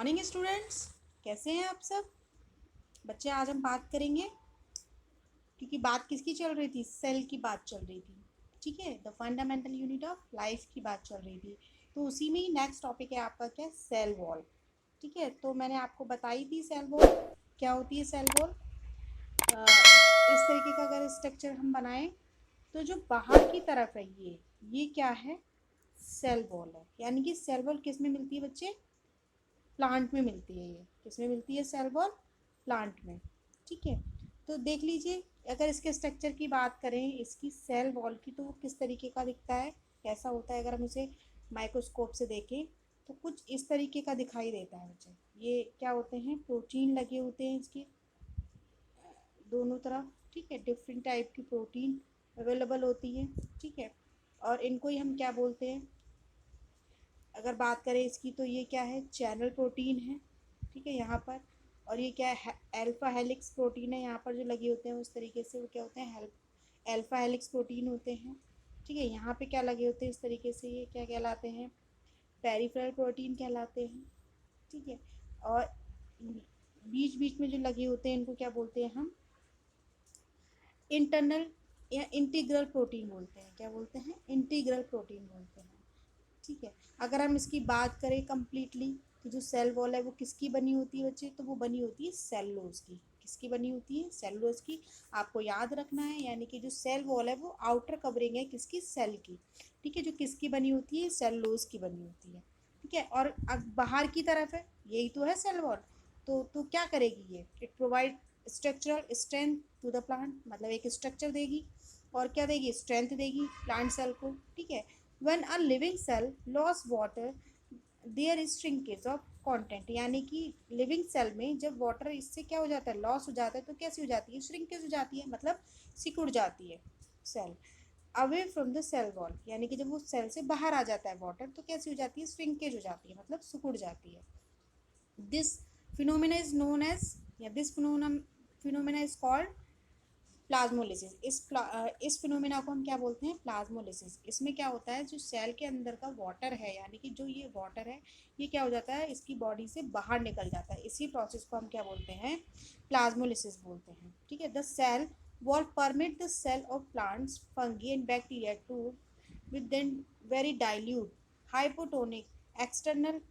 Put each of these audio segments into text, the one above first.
Morning students, कैसे हैं आप सब बच्चे। आज हम बात करेंगे, क्योंकि बात किसकी चल रही थी, सेल की बात चल रही थी। ठीक है, the fundamental unit of life की बात चल रही थी। तो उसी में ही नेक्स्ट टॉपिक है आपका क्या, सेल वॉल। ठीक है, तो मैंने आपको बताई थी सेल वॉल क्या होती है। सेल वॉल इस तरीके का अगर स्ट्रक्चर हम बनाएं तो जो बाहर की तरफ है ये क्या है, सेल वॉल है। यानी कि सेल वॉल किस में मिलती है बच्चे, प्लांट में मिलती है। ये किस में मिलती है, सेल वॉल प्लांट में। ठीक है, तो देख लीजिए, अगर इसके स्ट्रक्चर की बात करें इसकी सेल वॉल की, तो वो किस तरीके का दिखता है, कैसा होता है। अगर हम उसे माइक्रोस्कोप से देखें तो कुछ इस तरीके का दिखाई देता है बच्चे। ये क्या होते हैं, प्रोटीन लगे होते हैं इसके दोनों तरफ। ठीक है, डिफरेंट टाइप की प्रोटीन अवेलेबल होती है। ठीक है, और इनको ही हम क्या बोलते हैं, अगर बात करें इसकी, तो ये क्या है, चैनल प्रोटीन है। ठीक है, यहाँ पर। और ये क्या है, अल्फा हेलिक्स प्रोटीन है। यहाँ पर जो लगे होते हैं उस तरीके से वो क्या होते हैं, अल्फा हेलिक्स प्रोटीन होते हैं। ठीक है, यहाँ पे क्या लगे होते हैं इस तरीके से, ये क्या कहलाते हैं, पेरिफेरल प्रोटीन कहलाते हैं। ठीक है, और बीच बीच में जो लगे होते हैं इनको क्या बोलते हैं हम, इंटरनल या इंटीग्रल प्रोटीन बोलते हैं। क्या बोलते हैं, इंटीग्रल प्रोटीन बोलते हैं। ठीक है, अगर हम इसकी बात करें कम्प्लीटली, तो जो सेल वॉल है वो किसकी बनी होती है बच्चे, तो वो बनी होती है सेलुलोज की। किसकी बनी होती है, सेलुलोज की। आपको याद रखना है, यानी कि जो सेल वॉल है वो आउटर कवरिंग है किसकी, सेल की। ठीक है, जो किसकी बनी होती है, सेलुलोज की बनी होती है। ठीक है, और अब बाहर की तरफ है, यही तो है सेल वॉल। तो क्या करेगी ये, it provide structural strength to the plant, मतलब एक स्ट्रक्चर देगी और क्या देगी, स्ट्रेंथ देगी प्लांट सेल को। ठीक है, when a living cell loss water there is shrinkage of content, यानी कि लिविंग सेल में जब वाटर इससे क्या हो जाता है, लॉस हो जाता है, तो कैसी हो जाती है, श्रिंकेज हो जाती है, मतलब सिकुड़ जाती है cell away from the cell wall. यानी कि जब वो सेल से बाहर आ जाता है वाटर, तो कैसी हो जाती है, श्रिंकेज हो जाती है, मतलब सिकुड़ जाती है। This phenomena is known as, या this phenomena is called plasmolysis. इस फिनोमेना को हम क्या बोलते हैं, प्लाज्मोलिसिस। इसमें क्या होता है, जो सेल के अंदर का वाटर है, यानी कि जो ये वाटर है ये क्या हो जाता है, इसकी बॉडी से बाहर निकल जाता है। इसी प्रोसेस को हम क्या बोलते हैं, प्लाज्मोलिसिस बोलते हैं। ठीक है, the cell wall permit the cell of plants, fungi and bacteria to with then very dilute hypotonic external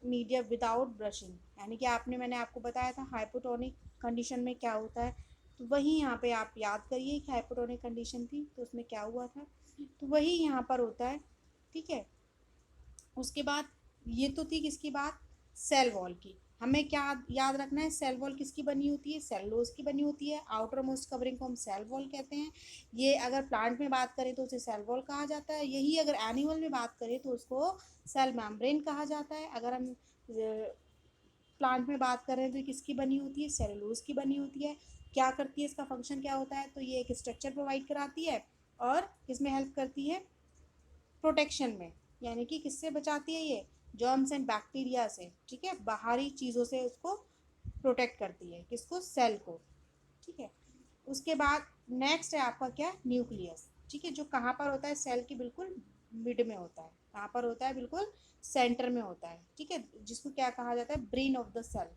media without brushing. यानी कि मैंने आपको बताया था हाइपोटोनिक कंडीशन में क्या होता है, तो वही यहाँ पे आप याद करिए कि हाइपोटोनिक कंडीशन थी तो उसमें क्या हुआ था, तो वही यहाँ पर होता है। ठीक है, उसके बाद ये तो थी किसकी बात, सेल वॉल की। हमें क्या याद रखना है, सेल वॉल किसकी बनी होती है, सेलुलोज की बनी होती है। आउटर मोस्ट कवरिंग को हम सेल वॉल कहते हैं। ये अगर प्लांट में बात करें तो उसे सेल वॉल कहा जाता है। यही अगर एनिमल में बात करें तो उसको सेल मेम्ब्रेन कहा जाता है। अगर हम प्लांट में बात कर रहे हैं तो किसकी बनी होती है, सेलुलोज की बनी होती है। क्या करती है, इसका फंक्शन क्या होता है, तो ये एक स्ट्रक्चर प्रोवाइड कराती है और किसमें हेल्प करती है, प्रोटेक्शन में। यानी कि किससे बचाती है ये, जर्म्स एंड बैक्टीरिया से। ठीक है, बाहरी चीज़ों से उसको प्रोटेक्ट करती है, किसको, सेल को। ठीक है, उसके बाद नेक्स्ट है आपका क्या, न्यूक्लियस। ठीक है, जो कहाँ पर होता है, सेल की बिल्कुल मिड में होता है। कहाँ पर होता है, बिल्कुल सेंटर में होता है। ठीक है, जिसको क्या कहा जाता है, ब्रेन ऑफ द सेल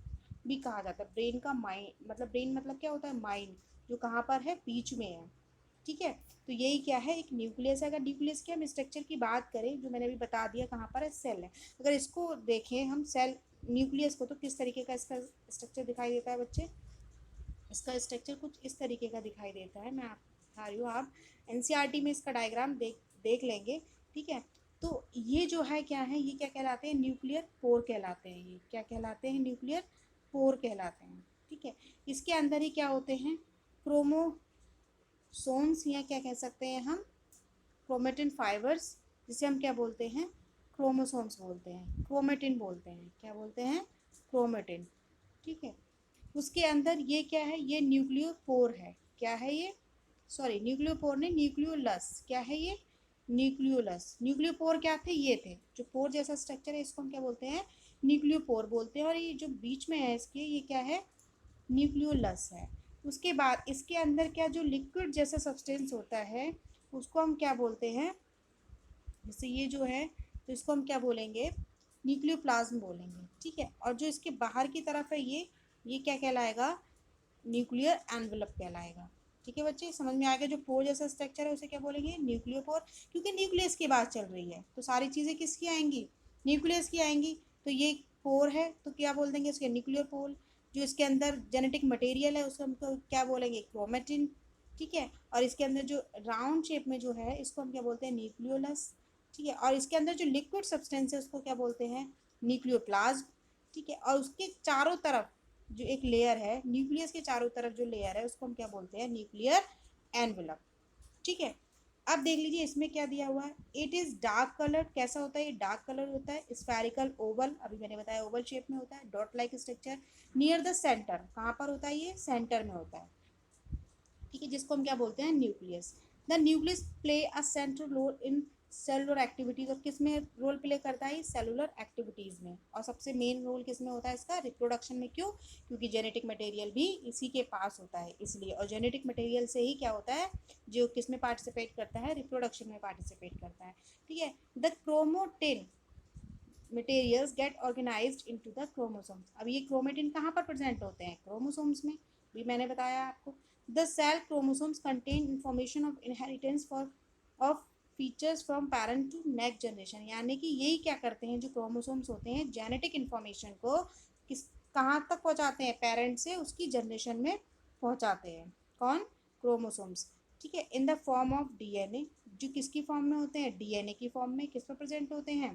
भी कहा जाता है। ब्रेन का माइंड मतलब, ब्रेन मतलब क्या होता है, माइंड, जो कहाँ पर है, बीच में है। ठीक है, तो यही क्या है, एक न्यूक्लियस है। अगर न्यूक्लियस के हम स्ट्रक्चर की बात करें, जो मैंने अभी बता दिया कहाँ पर है, सेल है। अगर इसको देखें हम सेल न्यूक्लियस को, तो किस तरीके का इसका स्ट्रक्चर दिखाई देता है बच्चे, इसका स्ट्रक्चर कुछ इस तरीके का दिखाई देता है। मैं आप बता रही हूँ, आप एनसीईआरटी में इसका डायग्राम देख लेंगे। ठीक है, तो ये जो है क्या है, ये क्या कहलाते हैं, न्यूक्लियर पोर कहलाते हैं। ये क्या कहलाते हैं, न्यूक्लियर पोर कहलाते हैं। ठीक है, इसके अंदर ही क्या होते हैं, क्रोमोसोम्स, या क्या कह सकते हैं हम, क्रोमेटिन फाइबर्स, जिसे हम क्या बोलते हैं, क्रोमोसोम्स बोलते हैं, क्रोमेटिन बोलते हैं। क्या बोलते हैं, क्रोमेटिन। ठीक है, उसके अंदर ये क्या है, ये न्यूक्लियोपोर है। क्या है ये, सॉरी न्यूक्लियोपोर नहीं, न्यूक्लियोलस। क्या है ये, न्यूक्लियोलस। न्यूक्लियोपोर क्या थे, ये थे जो पोर जैसा स्ट्रक्चर है, इसको हम क्या बोलते हैं, न्यूक्लियोपोर बोलते हैं। और ये जो बीच में है इसके, ये क्या है, न्यूक्लियोलस है। उसके बाद इसके अंदर क्या, जो लिक्विड जैसा सब्सटेंस होता है उसको हम क्या बोलते हैं, जैसे ये जो है, तो इसको हम क्या बोलेंगे, न्यूक्लियोप्लाज्म बोलेंगे, ठीक है। और जो इसके बाहर की तरफ है ये क्या कहलाएगा, न्यूक्लियर एनवलप कहलाएगा, ठीक है बच्चे। समझ में आ गया, जो पोर जैसा स्ट्रक्चर है उसे क्या बोलेंगे, न्यूक्लियोपोर। क्योंकि न्यूक्लियस की बात चल रही है तो सारी चीज़ें किसकी आएंगी, न्यूक्लियस की आएंगी। तो ये पोर है तो क्या बोल देंगे इसके, न्यूक्लियर पोर। जो इसके अंदर जेनेटिक मटेरियल है उसको हम क्या बोलेंगे, क्रोमेटिन, ठीक है। और इसके अंदर जो राउंड शेप में जो है इसको हम क्या बोलते हैं, न्यूक्लियोलस, ठीक है। और इसके अंदर जो लिक्विड सब्सटेंस है उसको क्या बोलते हैं, न्यूक्लियोप्लाज्म, ठीक है। और उसके चारों तरफ जो एक लेयर है, न्यूक्लियस के चारों तरफ जो लेयर है उसको हम क्या बोलते हैं, न्यूक्लियर एनवेलप, ठीक है। अब देख लीजिए इसमें क्या दिया हुआ है, इट इज डार्क कलर। कैसा होता है ये, डार्क कलर होता है, स्फेरिकल ओवल, अभी मैंने बताया ओवल शेप में होता है, dot like structure, near the centre. कहाँ पर होता है ये, सेंटर में होता है, ठीक है, जिसको हम क्या बोलते हैं, nucleus. The nucleus play a central role in cellular activities. और किस में रोल प्ले करता है, सेलुलर एक्टिविटीज में। और सबसे मेन रोल किस में होता है इसका, रिप्रोडक्शन में। क्यों, क्योंकि जेनेटिक मटेरियल भी इसी के पास होता है इसलिए। और जेनेटिक मटेरियल से ही क्या होता है, जो किस में पार्टिसिपेट करता है, रिप्रोडक्शन में पार्टिसिपेट करता है, ठीक है। The chromatin materials get organized into the chromosomes. अब ये क्रोमेटिन कहाँ पर प्रेजेंट होते हैं, क्रोमोसोम्स में, भी मैंने बताया आपको। The cell chromosomes contain information of inheritance for of features from parent to next generation. यानी कि यही क्या करते हैं, जो क्रोमोसोम्स होते हैं जेनेटिक इन्फॉर्मेशन को किस कहाँ तक पहुँचाते हैं, पेरेंट से उसकी जनरेशन में पहुँचाते हैं। कौन, क्रोमोसोम्स, ठीक है। In the form of DNA, जो किसकी फॉर्म में होते हैं, डीएनए की फॉर्म में। किस पर प्रेजेंट होते हैं,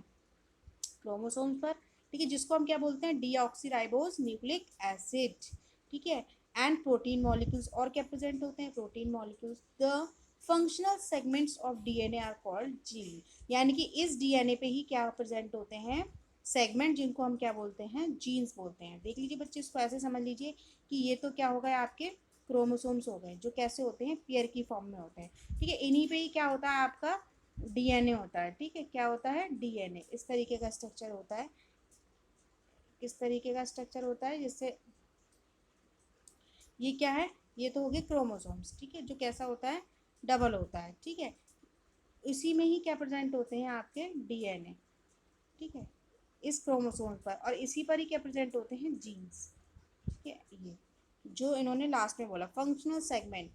क्रोमोसोम्स पर, ठीक है, जिसको हम क्या बोलते हैं, डीऑक्सीराइबोज न्यूक्लिक एसिड, ठीक है। एंड प्रोटीन मॉलिक्यूल्स, और क्या प्रेजेंट होते हैं, protein molecules. The functional segments of DNA are called gene. यानी कि इस डीएनए पे ही क्या प्रेजेंट होते हैं, सेगमेंट, जिनको हम क्या बोलते हैं, जीन्स बोलते हैं। देख लीजिए बच्चे, इसको ऐसे समझ लीजिए कि ये तो क्या हो गए आपके क्रोमोसोम्स हो गए, जो कैसे होते हैं, पेयर की फॉर्म में होते हैं, ठीक है। इन्हीं पे ही क्या होता है आपका डीएनए होता है, ठीक है। क्या होता है, डीएनए इस तरीके का स्ट्रक्चर होता है, किस तरीके का स्ट्रक्चर होता है, जिससे ये क्या है, ये तो हो गए क्रोमोसोम्स, ठीक है, जो कैसा होता है, डबल होता है, ठीक है। इसी में ही क्या प्रेजेंट होते हैं आपके डीएनए, ठीक है, इस क्रोमोसोम पर। और इसी पर ही क्या प्रेजेंट होते हैं, जीन्स, ठीक है। ये जो इन्होंने लास्ट में बोला, फंक्शनल सेगमेंट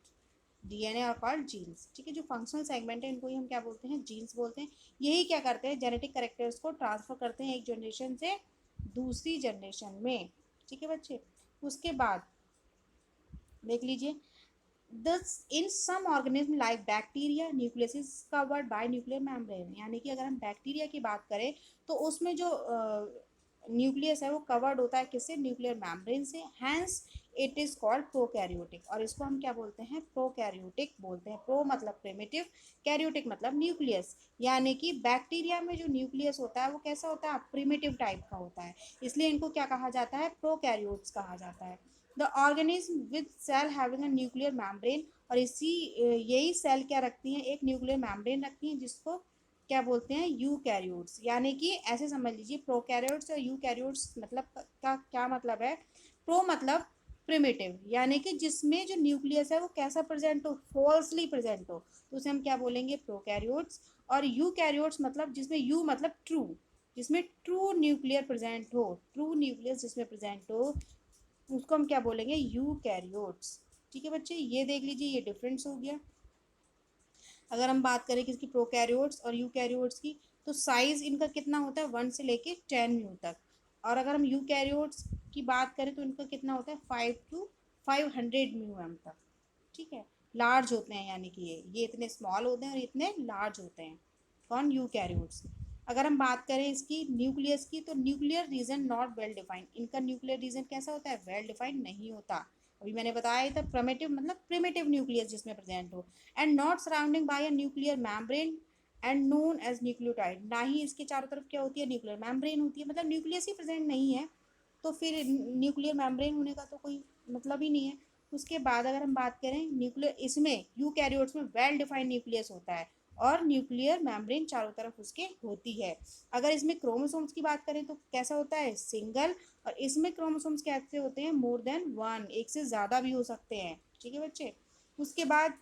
डीएनए और कॉल्ड जीन्स, ठीक है। जो फंक्शनल सेगमेंट है इनको ही हम क्या बोलते हैं, जीन्स बोलते हैं। यही क्या करते हैं, जेनेटिक कैरेक्टर्स को ट्रांसफर करते हैं एक जनरेशन से दूसरी जनरेशन में, ठीक है बच्चे। उसके बाद देख लीजिए, thus in some organism like bacteria nucleus is covered by nuclear membrane. यानी कि अगर हम बैक्टीरिया की बात करें तो उसमें जो न्यूक्लियस है वो कवर्ड होता है किससे, न्यूक्लियर मेम्ब्रेन से। Hence it is called prokaryotic. और इसको हम क्या बोलते हैं, प्रोकैरियोटिक बोलते हैं। प्रो मतलब प्रिमिटिव, कैरियोटिक मतलब न्यूक्लियस। यानी कि बैक्टीरिया में जो न्यूक्लियस होता है वो कैसा होता है, प्रिमिटिव टाइप का होता है, इसलिए इनको क्या कहा जाता है, प्रोकैरियोट्स कहा जाता है। The organism with cell having a nuclear membrane. और इसी यही सेल क्या रखती हैं, एक न्यूक्लियर मेम्ब्रेन रखती हैं, जिसको क्या बोलते हैं, यूकैरियोट्स। यानी कि ऐसे समझ लीजिए, प्रोकैरियोट्स और यूकैरियोट्स मतलब का क्या मतलब है, प्रो मतलब प्रिमिटिव, यानी कि जिसमें जो न्यूक्लियस है वो कैसा प्रेजेंट हो, फॉल्सली प्रेजेंट हो, तो उसे हम क्या बोलेंगे, प्रोकैरियोट्स। और यूकैरियोट्स मतलब जिसमें यू मतलब ट्रू, जिसमें ट्रू न्यूक्लियर प्रेजेंट हो, ट्रू न्यूक्लियस जिसमें प्रेजेंट हो, उसको हम क्या बोलेंगे, यूकैरियोट्स, ठीक है बच्चे। ये देख लीजिए, ये डिफरेंस हो गया। अगर हम बात करें किसकी, प्रोकैरियोट्स और यूकैरियोट्स की, तो साइज इनका कितना होता है, 1 से लेके 10 म्यू तक। और अगर हम यूकैरियोट्स की बात करें तो इनका कितना होता है, 5 to 500 म्यू एम तक, ठीक है। लार्ज होते हैं, यानी कि ये इतने स्मॉल होते हैं और इतने लार्ज होते हैं। कौन, यूकैरियोट्स। अगर हम बात करें इसकी न्यूक्लियस की, तो nuclear region not well defined. इनका न्यूक्लियर रीजन कैसा होता है, वेल डिफाइंड नहीं होता। अभी मैंने बताया था, प्रिमिटिव मतलब प्रिमिटिव न्यूक्लियस जिसमें प्रेजेंट हो, and not surrounding by a nuclear membrane and known as nucleotide. ना ही इसके चारों तरफ क्या होती है, न्यूक्लियर मैम्ब्रेन होती है, मतलब न्यूक्लियस ही प्रेजेंट नहीं है, तो फिर न्यूक्लियर मैम्ब्रेन होने का तो कोई मतलब ही नहीं है। उसके बाद अगर हम बात करें न्यूक्लियर, इसमें यूकैरियोट्स में वेल डिफाइंड न्यूक्लियस होता है और न्यूक्लियर मेम्ब्रेन चारों तरफ उसके होती है। अगर इसमें क्रोमोसोम्स की बात करें तो कैसा होता है, सिंगल। और इसमें क्रोमोसोम्स कैसे होते हैं, मोर देन वन, एक से ज़्यादा भी हो सकते हैं, ठीक है बच्चे। उसके बाद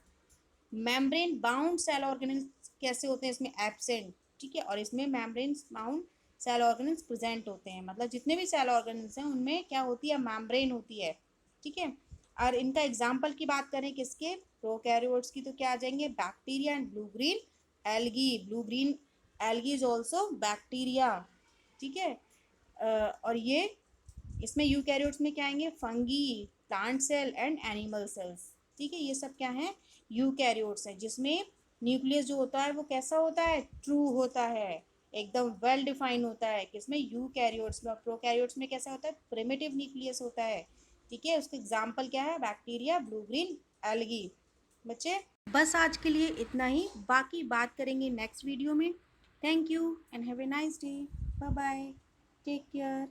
मेम्ब्रेन बाउंड सेल ऑर्गेनिज्म कैसे होते हैं, इसमें एब्सेंट, ठीक है। और इसमें membrane bound cell organs present होते हैं, मतलब जितने भी सेल ऑर्गेन्स हैं उनमें क्या होती है, मेम्ब्रेन होती है, ठीक है। और इनका एग्जाम्पल की बात करें किसके, प्रोकैरियोट्स की, तो क्या आ जाएंगे, bacteria and blue green algae. Blue green algae is also bacteria, ठीक है। और ये इसमें यूकैरियोट्स में क्या आएंगे, fungi, plant cell and animal cells, ठीक है। ये सब क्या है, यूकैरियोट्स हैं, जिसमें न्यूक्लियस जो होता है वो कैसा होता है, ट्रू होता है, एकदम वेल डिफाइन होता है। किसमें, यूकैरियोट्स में। और प्रोकैरियोट्स में कैसा होता है, प्रिमिटिव न्यूक्लियस होता है, ठीक है। उसका एग्जाम्पल क्या है, बैक्टीरिया, ब्लू ग्रीन एल्गी। बच्चे बस आज के लिए इतना ही, बाकी बात करेंगे नेक्स्ट वीडियो में। Thank you and have a nice day, bye bye, take care.